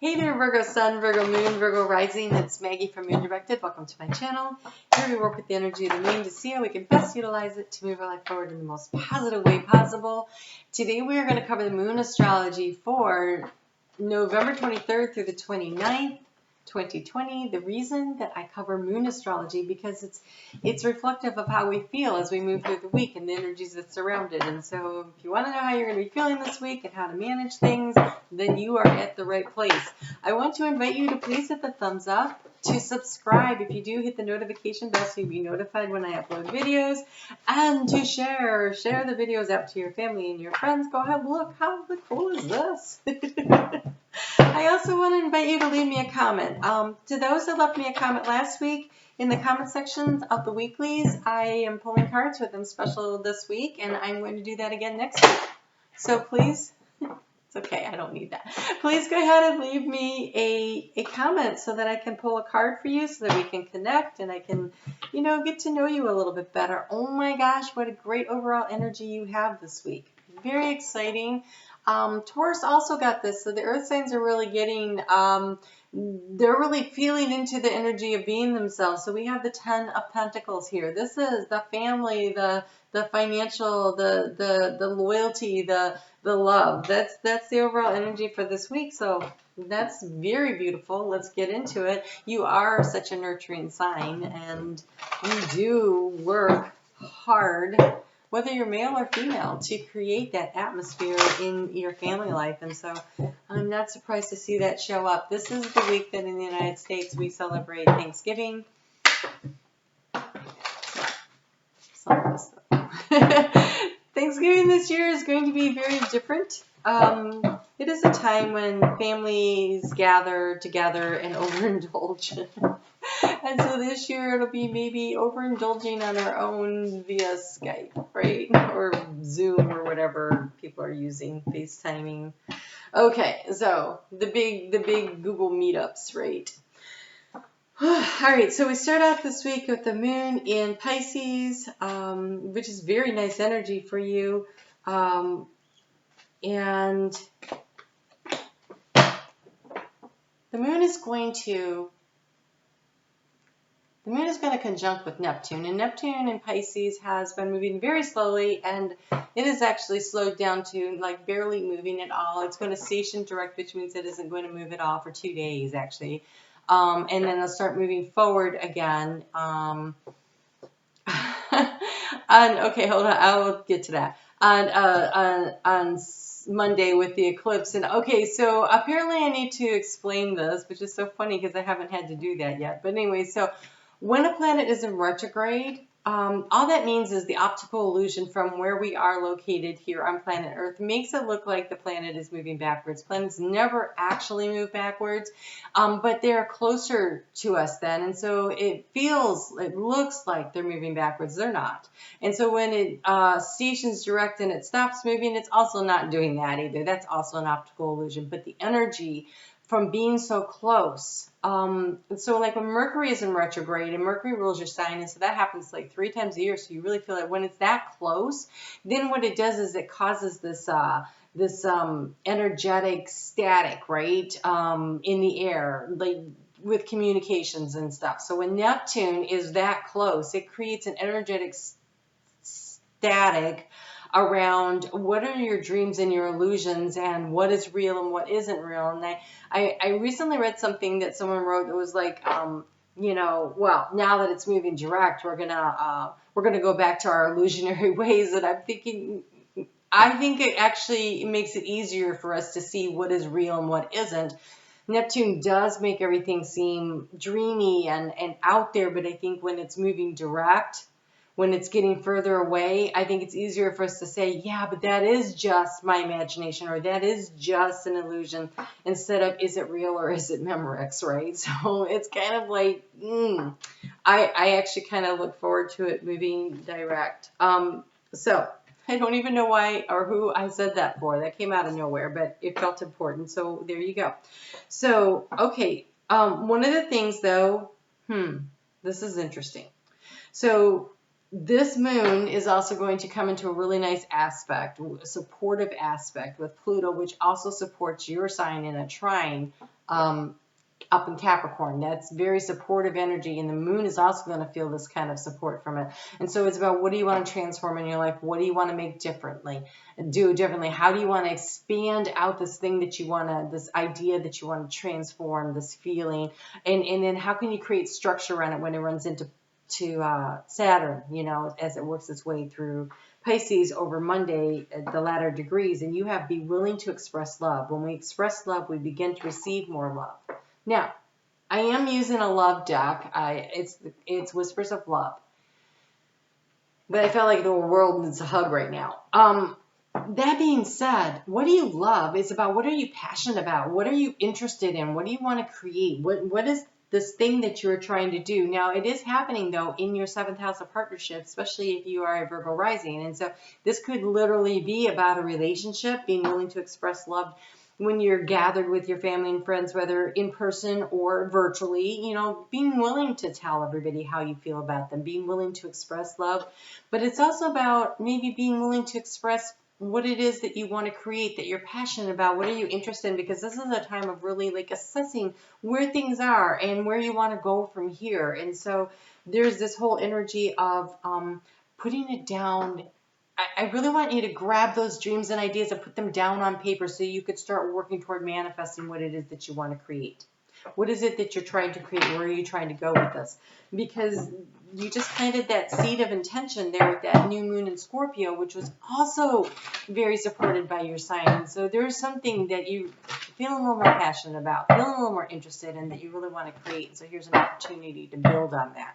Hey there, Virgo Sun, Virgo Moon, Virgo Rising. It's Maggie from Moon Directed. Welcome to my channel. Here we work with the energy of the moon to see how we can best utilize it to move our life forward in the most positive way possible. Today we are going to cover the Moon Astrology for November 23rd through the 29th, 2020. The reason that I cover Moon Astrology because it's reflective of how we feel as we move through the week and the energies that surround it. And so if you want to know how you're going to be feeling this week and how to manage things, then you are at the right place. I want to invite you to please hit the thumbs up, to subscribe. If you do, hit the notification bell so you'll be notified when I upload videos, and to share the videos out to your family and your friends. Go ahead, look, how cool is this? I also want to invite you to leave me a comment. To those that left me a comment last week, in the comment section of the weeklies, I am pulling cards with them special this week, and I'm going to do that again next week. So please, it's okay, I don't need that. Please go ahead and leave me a comment so that I can pull a card for you so that we can connect and I can, get to know you a little bit better. Oh my gosh, what a great overall energy you have this week. Very exciting. Taurus also got this, so the earth signs are really getting, they're really feeling into the energy of being themselves. So we have the 10 of Pentacles here. This is the family, the financial, the loyalty, the love. That's the overall energy for this week. So that's very beautiful. Let's get into it. You are such a nurturing sign, and you do work hard, whether you're male or female, to create that atmosphere in your family life. And so I'm not surprised to see that show up. This is the week that in the United States we celebrate Thanksgiving. Thanksgiving this year is going to be very different. It is a time when families gather together and overindulge. And so this year it'll be maybe overindulging on our own via Skype, right? Or Zoom or whatever people are using, FaceTiming. Okay, so the big Google meetups, right? All right, so we start out this week with the moon in Pisces, which is very nice energy for you. And the moon is going to conjunct with Neptune, and Neptune in Pisces has been moving very slowly, and it is actually slowed down to like barely moving at all. It's going to station direct, which means it isn't going to move at all for 2 days actually. And then it'll start moving forward again. Okay, hold on, I'll get to that. On Monday with the eclipse. And okay, so apparently I need to explain this, which is so funny because I haven't had to do that yet. But anyway, so when a planet is in retrograde, all that means is the optical illusion from where we are located here on planet Earth makes it look like the planet is moving backwards. Planets never actually move backwards, but they're closer to us then. And so it looks like they're moving backwards. They're not. And so when it stations direct and it stops moving, it's also not doing that either. That's also an optical illusion. But the energy from being so close. So like when Mercury is in retrograde, and Mercury rules your sign, and so that happens like 3 times a year, so you really feel it. When it's that close, then what it does is it causes this energetic static, right, in the air, like with communications and stuff. So when Neptune is that close, it creates an energetic static around what are your dreams and your illusions and what is real and what isn't real. And I recently read something that someone wrote that was like, well, now that it's moving direct, we're gonna go back to our illusionary ways. And I think it actually makes it easier for us to see what is real and what isn't. Neptune does make everything seem dreamy and out there, but I think when it's moving direct, when it's getting further away, I think it's easier for us to say, yeah, but that is just my imagination, or that is just an illusion, instead of is it real or is it Memorex, right? So it's kind of like, I actually kind of look forward to it moving direct. So I don't even know why or who I said that for. That came out of nowhere, but it felt important. So there you go. So, okay. One of the things though, this is interesting. So this moon is also going to come into a really nice aspect, a supportive aspect with Pluto, which also supports your sign in a trine up in Capricorn. That's very supportive energy, and the moon is also going to feel this kind of support from it. And so it's about, what do you want to transform in your life? What do you want to make differently? Do differently? How do you want to expand out this thing that you want to, this idea that you want to transform, this feeling? And then how can you create structure around it when it runs into Saturn, you know, as it works its way through Pisces over Monday, the latter degrees, and you have be willing to express love. When we express love, we begin to receive more love. Now, I am using a love deck. It's Whispers of Love. But I felt like the world needs a hug right now. That being said, what do you love? It's about, what are you passionate about? What are you interested in? What do you want to create? What is this thing that you're trying to do? Now, it is happening, though, in your 7th house of partnership, especially if you are a Virgo rising. And so this could literally be about a relationship, being willing to express love when you're gathered with your family and friends, whether in person or virtually, you know, being willing to tell everybody how you feel about them, being willing to express love. But it's also about maybe being willing to express what it is that you want to create, that you're passionate about. What are you interested in? Because this is a time of really like assessing where things are and where you want to go from here. And so there's this whole energy of putting it down. I really want you to grab those dreams and ideas and put them down on paper so you could start working toward manifesting what it is that you want to create. What is it that you're trying to create? Where are you trying to go with this? Because you just planted that seed of intention there with that new moon in Scorpio, which was also very supported by your sign. And so there's something that you feel a little more passionate about, feeling a little more interested in, that you really want to create. So here's an opportunity to build on that.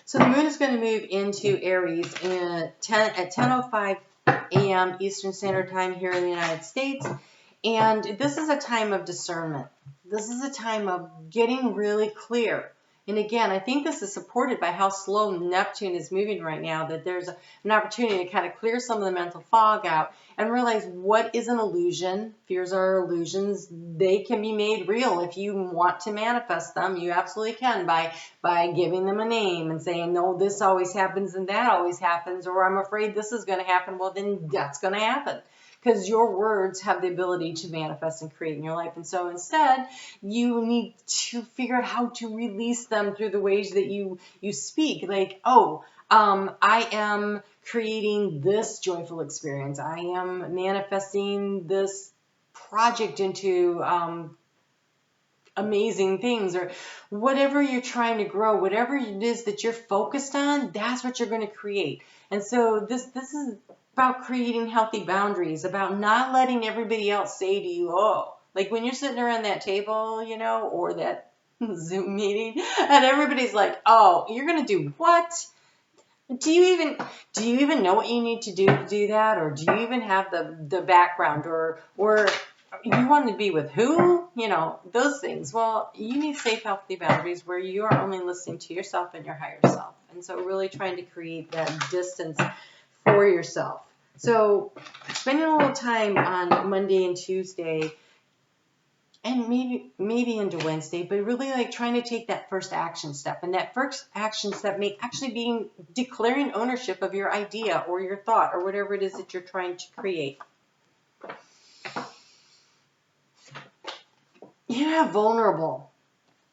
So the moon is going to move into Aries at 10:05 a.m. Eastern Standard Time here in the United States. And this is a time of discernment. This is a time of getting really clear. And again, I think this is supported by how slow Neptune is moving right now, that there's an opportunity to kind of clear some of the mental fog out and realize what is an illusion. Fears are illusions. They can be made real if you want to manifest them. You absolutely can by giving them a name and saying, no, this always happens and that always happens, or I'm afraid this is going to happen. Well, then that's going to happen, because your words have the ability to manifest and create in your life. And so instead, you need to figure out how to release them through the ways that you speak. Like, I am creating this joyful experience. I am manifesting this project into amazing things, or whatever you're trying to grow, whatever it is that you're focused on, that's what you're going to create. And so this is about creating healthy boundaries, about not letting everybody else say to you, oh, like when you're sitting around that table, you know, or that Zoom meeting, and everybody's like, oh, you're going to do what? Do you even know what you need to do that? Or do you even have the background, or you want to be with who? You know, those things. Well, you need safe, healthy boundaries where you are only listening to yourself and your higher self. And so really trying to create that distance for yourself. So spending a little time on Monday and Tuesday, and maybe into Wednesday, but really like trying to take that first action step. And that first action step may actually be declaring ownership of your idea or your thought or whatever it is that you're trying to create. Yeah, vulnerable.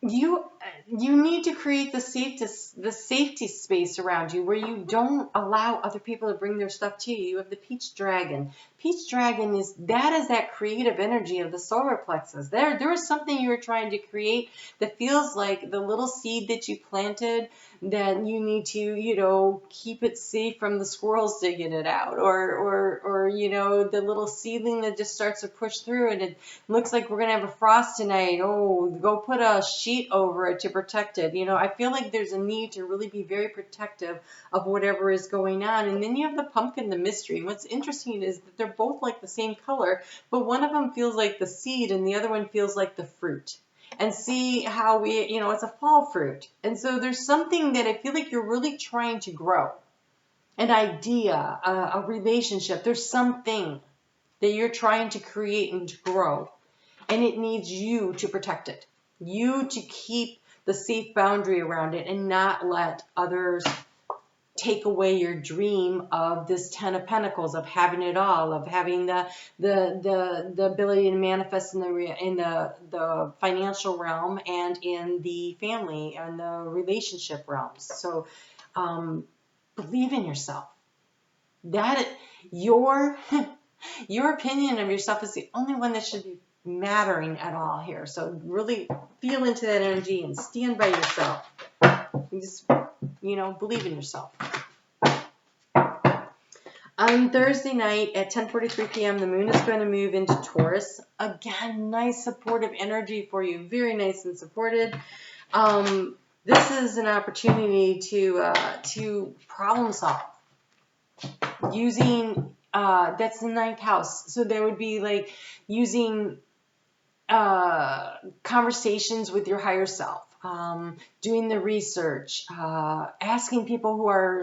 You need to create the safety space around you where you don't allow other people to bring their stuff to you. You have the Peach Dragon. Peach Dragon is that creative energy of the solar plexus. There is something you are trying to create that feels like the little seed that you planted, that you need to, you know, keep it safe from the squirrels digging it out, or you know, the little seedling that just starts to push through and it looks like we're going to have a frost tonight. Oh, go put a sheet over it to protect it. You know, I feel like there's a need to really be very protective of whatever is going on. And then you have the pumpkin, the mystery. And what's interesting is that they're both like the same color, but one of them feels like the seed and the other one feels like the fruit. And see how it's a fall fruit. And so there's something that I feel like you're really trying to grow. An idea, a relationship. There's something that you're trying to create and to grow. And it needs you to protect it. You to keep the safe boundary around it and not let others take away your dream of this 10 of Pentacles, of having it all, of having the ability to manifest in the financial realm and in the family and the relationship realms. So believe in yourself. That your opinion of yourself is the only one that should be mattering at all here. So really feel into that energy and stand by yourself. And just, believe in yourself. On Thursday night at 10:43 p.m., the moon is going to move into Taurus. Again, nice supportive energy for you. Very nice and supported. This is an opportunity to problem solve. Using, that's the 9th house. So there would be like using conversations with your higher self, doing the research, asking people who are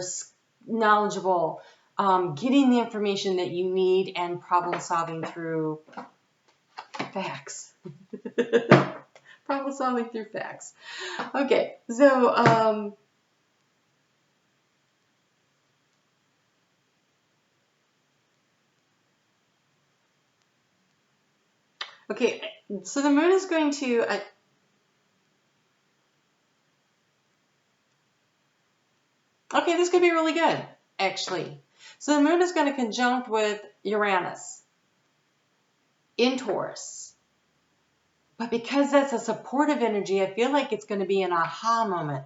knowledgeable, getting the information that you need, and problem solving through facts. Problem solving through facts. Okay, so okay, so the moon is going to okay, this could be really good, actually. So the moon is going to conjunct with Uranus in Taurus. But because that's a supportive energy, I feel like it's going to be an aha moment.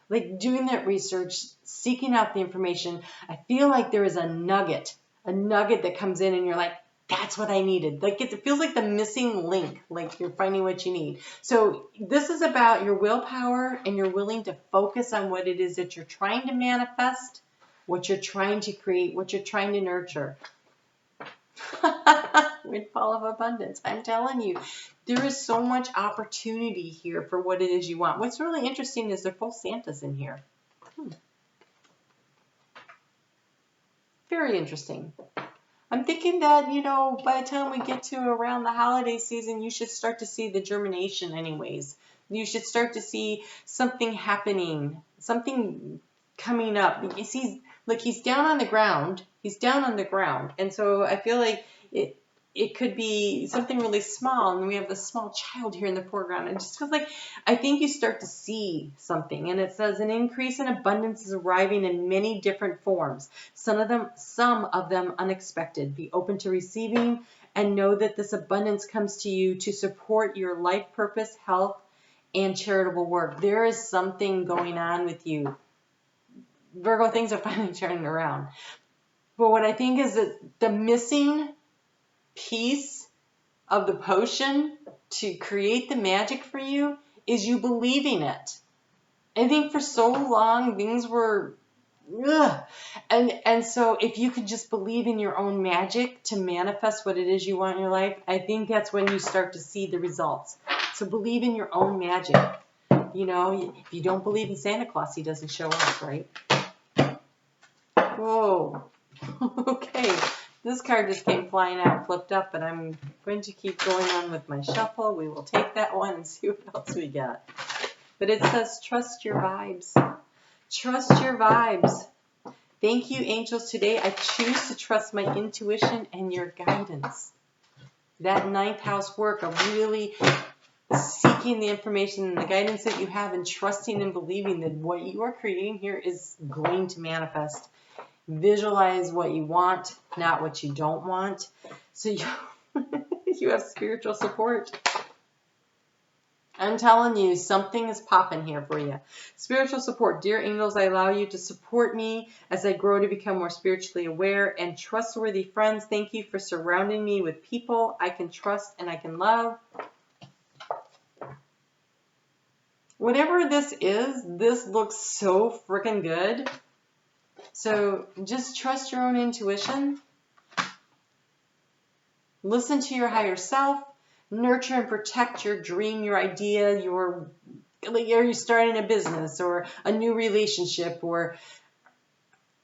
Like doing that research, seeking out the information. I feel like there is a nugget that comes in and you're like, that's what I needed. Like it feels like the missing link, like you're finding what you need. So this is about your willpower, and you're willing to focus on what it is that you're trying to manifest, what you're trying to create, what you're trying to nurture. Windfall of abundance. I'm telling you, there is so much opportunity here for what it is you want. What's really interesting is they're both Santas in here. Very interesting. I'm thinking that, by the time we get to around the holiday season, you should start to see the germination anyways. You should start to see something happening, something coming up. You see, look, he's down on the ground. He's down on the ground. And so I feel like it could be something really small. And we have this small child here in the foreground. It just feels like, I think you start to see something. And it says an increase in abundance is arriving in many different forms. Some of them unexpected. Be open to receiving and know that this abundance comes to you to support your life purpose, health, and charitable work. There is something going on with you. Virgo, things are finally turning around. But what I think is that the missing piece of the potion to create the magic for you is you believing it. I think for so long things were and so if you could just believe in your own magic to manifest what it is you want in your life, I think that's when you start to see the results. So believe in your own magic. If you don't believe in Santa Claus, he doesn't show up, right? Whoa. Okay. This card just came flying out, flipped up, but I'm going to keep going on with my shuffle. We will take that one and see what else we got. But it says, trust your vibes. Trust your vibes. Thank you, angels. Today I choose to trust my intuition and your guidance. That 9th house work of really seeking the information and the guidance that you have, and trusting and believing that what you are creating here is going to manifest. Visualize what you want, not what you don't want. So you have spiritual support. I'm telling you, something is popping here for you. Spiritual support. Dear angels, I allow you to support me as I grow to become more spiritually aware and trustworthy friends. Thank you for surrounding me with people I can trust and I can love. Whatever this is, this looks so freaking good. So just trust your own intuition. Listen to your higher self. Nurture and protect your dream, your idea, are you starting a business or a new relationship or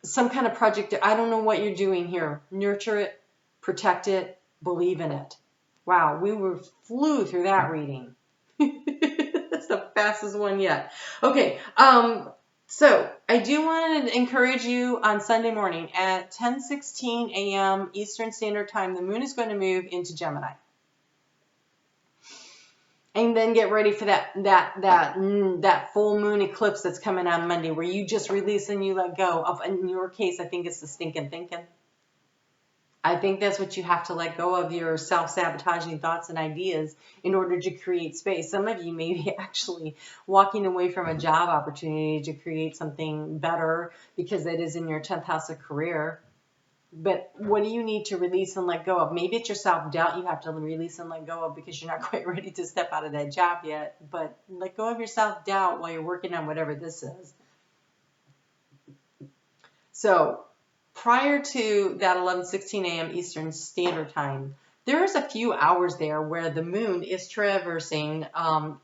some kind of project? I don't know what you're doing here. Nurture it, protect it, believe in it. Wow, we flew through that reading. That's the fastest one yet. Okay, So I do want to encourage you on Sunday morning at 10:16 a.m. Eastern Standard Time, the moon is going to move into Gemini. And then get ready for that full moon eclipse that's coming on Monday, where you just release and you let go of. In your case, I think it's the stinking thinking. I think that's what you have to let go of, your self-sabotaging thoughts and ideas in order to create space. Some of you may be actually walking away from a job opportunity to create something better because it is in your 10th house of career. But what do you need to release and let go of? Maybe it's your self-doubt you have to release and let go of because you're not quite ready to step out of that job yet. But let go of your self-doubt while you're working on whatever this is. So prior to that 11:16 a.m. Eastern Standard Time, there's a few hours there where the moon is traversing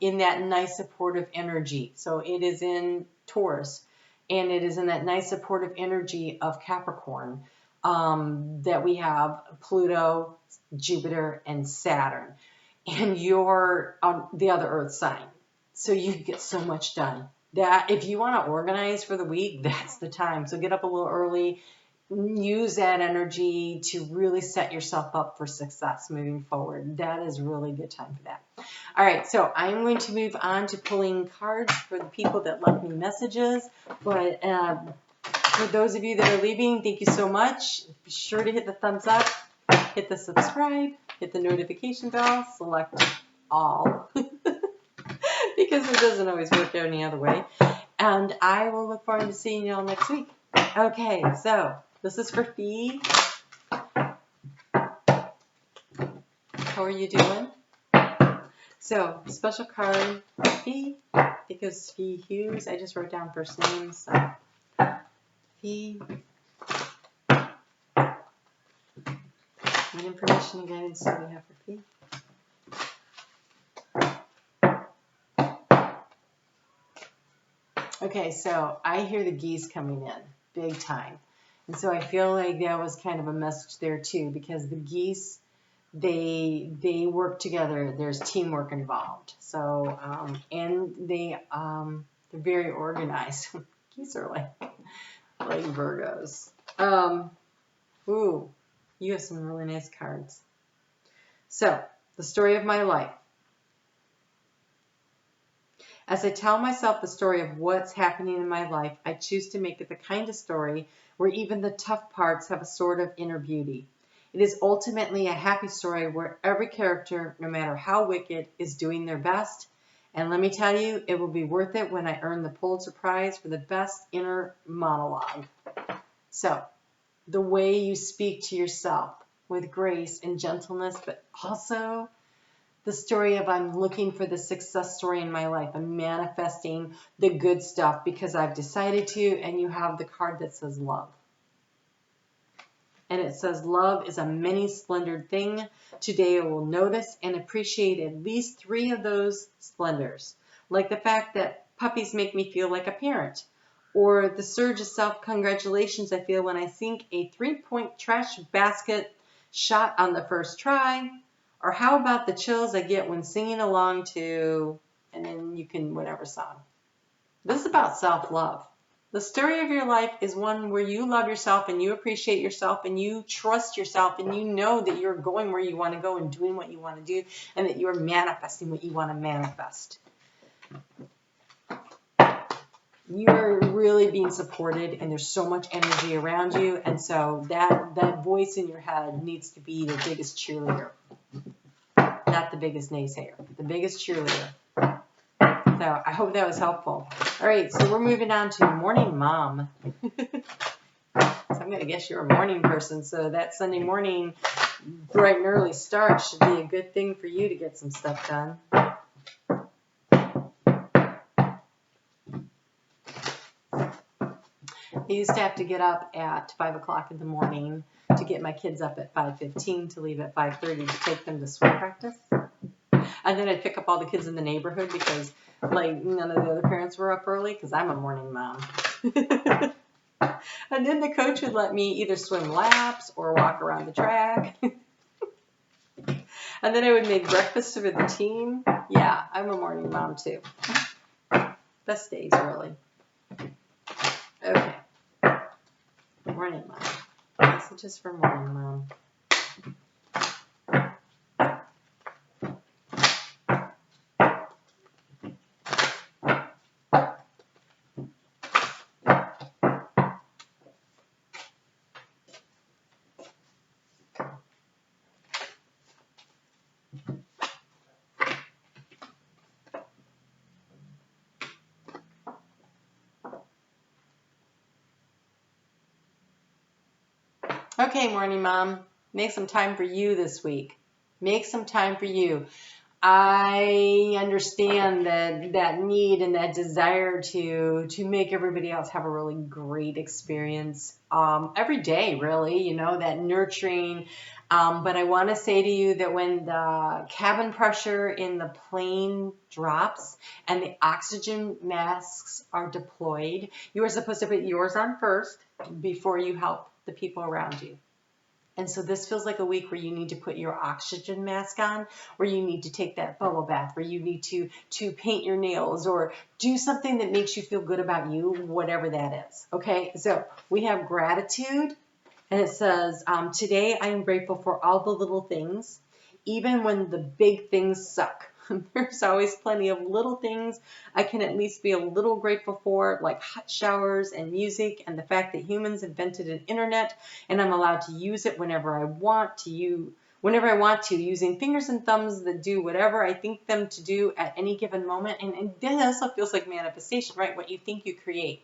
in that nice supportive energy. So it is in Taurus, and it is in that nice supportive energy of Capricorn. That we have Pluto, Jupiter, and Saturn, and you're on the other Earth sign. So you get so much done. That if you want to organize for the week, that's the time. So get up a little early, use that energy to really set yourself up for success moving forward. That is really a good time for that. All right, so I'm going to move on to pulling cards for the people that left me messages, but for those of you that are leaving, thank you so much. Be sure to hit the thumbs up, hit the subscribe, hit the notification bell, select all, because it doesn't always work any other way. And I will look forward to seeing you all next week. Okay, so this is for Fee. How are you doing? So, special card for Fee. I think it was Fee Hughes. I just wrote down first names. So. Fee. What information and guidance do we have for Fee? Okay, so I hear the geese coming in big time. And so I feel like that was kind of a message there too, because the geese, they work together. There's teamwork involved. So, and they're very organized. Geese are like Virgos. Ooh, you have some really nice cards. So, the story of my life. As I tell myself the story of what's happening in my life, I choose to make it the kind of story where even the tough parts have a sort of inner beauty. It is ultimately a happy story where every character, no matter how wicked, is doing their best. And let me tell you, it will be worth it when I earn the Pulitzer Prize for the best inner monologue. So, the way you speak to yourself with grace and gentleness, but also the story of I'm looking for the success story in my life. I'm manifesting the good stuff because I've decided to, and you have the card that says love. And it says love is a many-splendored thing. Today I will notice and appreciate at least 3 of those splendors, like the fact that puppies make me feel like a parent, or the surge of self-congratulations I feel when I sink a 3-point trash basket shot on the first try, or how about the chills I get when singing along to, and then you can whatever song. This is about self-love. The story of your life is one where you love yourself and you appreciate yourself and you trust yourself and you know that you're going where you want to go and doing what you want to do and that you're manifesting what you want to manifest. You're really being supported and there's so much energy around you, and so that voice in your head needs to be the biggest cheerleader. Not the biggest naysayer, but the biggest cheerleader. So I hope that was helpful. All right, so we're moving on to Morning Mom. So I'm going to guess you're a morning person, so that Sunday morning bright and early start should be a good thing for you to get some stuff done. I used to have to get up at 5 o'clock in the morning to get my kids up at 5:15 to leave at 5:30 to take them to swim practice. And then I'd pick up all the kids in the neighborhood because like none of the other parents were up early because I'm a morning mom. And then the coach would let me either swim laps or walk around the track. And then I would make breakfast for the team. Yeah, I'm a morning mom too. Best days, really. Morning Mom. Messages for Morning Mom. Okay, Morning Mom, make some time for you this week. Make some time for you. I understand that need and that desire to make everybody else have a really great experience every day, really, you know, that nurturing. But I want to say to you that when the cabin pressure in the plane drops and the oxygen masks are deployed, you are supposed to put yours on first before you help the people around you. And so this feels like a week where you need to put your oxygen mask on, where you need to take that bubble bath, where you need to paint your nails or do something that makes you feel good about you, whatever that is. Okay, so we have gratitude, and it says, today I am grateful for all the little things, even when the big things suck. There's always plenty of little things I can at least be a little grateful for, like hot showers and music and the fact that humans invented an internet and I'm allowed to use it whenever I want to, using fingers and thumbs that do whatever I think them to do at any given moment. And then it also feels like manifestation, right? What you think you create.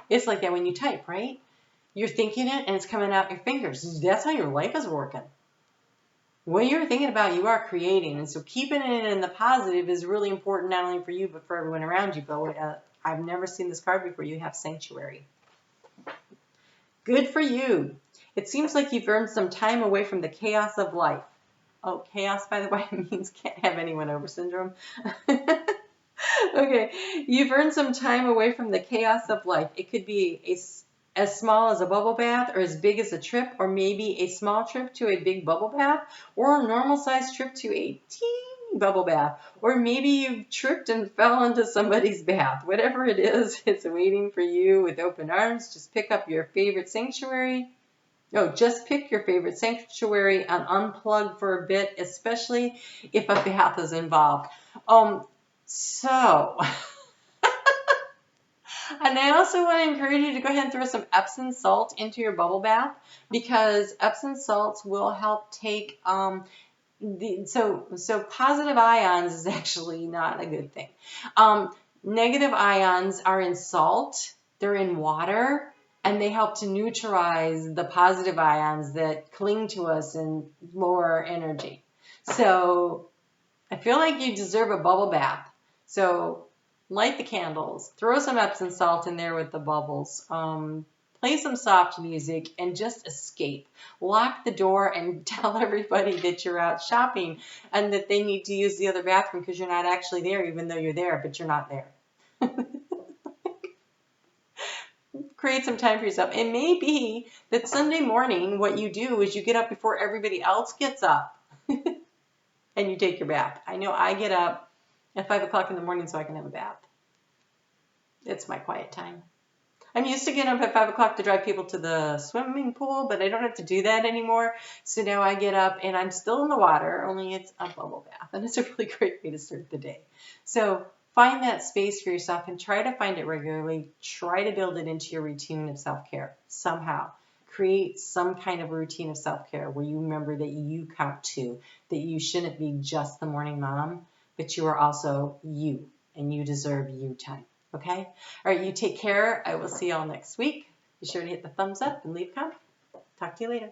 It's like that when you type, right? You're thinking it and it's coming out your fingers. That's how your life is working. What you're thinking about, you are creating. And so keeping it in the positive is really important, not only for you, but for everyone around you. But I've never seen this card before. You have sanctuary. Good for you. It seems like you've earned some time away from the chaos of life. Oh, chaos, by the way, means can't have anyone over syndrome. Okay, you've earned some time away from the chaos of life. It could be as small as a bubble bath or as big as a trip, or maybe a small trip to a big bubble bath, or a normal sized trip to a teeny bubble bath, or maybe you've tripped and fell into somebody's bath. Whatever it is, it's waiting for you with open arms. Just pick your favorite sanctuary and unplug for a bit, especially if a bath is involved. And I also want to encourage you to go ahead and throw some Epsom salt into your bubble bath, because Epsom salts will help take so positive ions is actually not a good thing. Negative ions are in salt, they're in water, and they help to neutralize the positive ions that cling to us and lower our energy. So I feel like you deserve a bubble bath. So light the candles, throw some Epsom salt in there with the bubbles, play some soft music, and just escape. Lock the door and tell everybody that you're out shopping and that they need to use the other bathroom because you're not actually there, even though you're there, but you're not there. Create some time for yourself. It may be that Sunday morning what you do is you get up before everybody else gets up and you take your bath. I know I get up at 5 o'clock in the morning so I can have a bath. It's my quiet time. I'm used to getting up at 5 o'clock to drive people to the swimming pool, but I don't have to do that anymore. So now I get up and I'm still in the water, only it's a bubble bath. And it's a really great way to start the day. So find that space for yourself and try to find it regularly. Try to build it into your routine of self-care somehow. Create some kind of routine of self-care where you remember that you count too, that you shouldn't be just the morning mom, but you are also you, and you deserve you time. Okay? All right, you take care. I will see y'all next week. Be sure to hit the thumbs up and leave a comment. Talk to you later.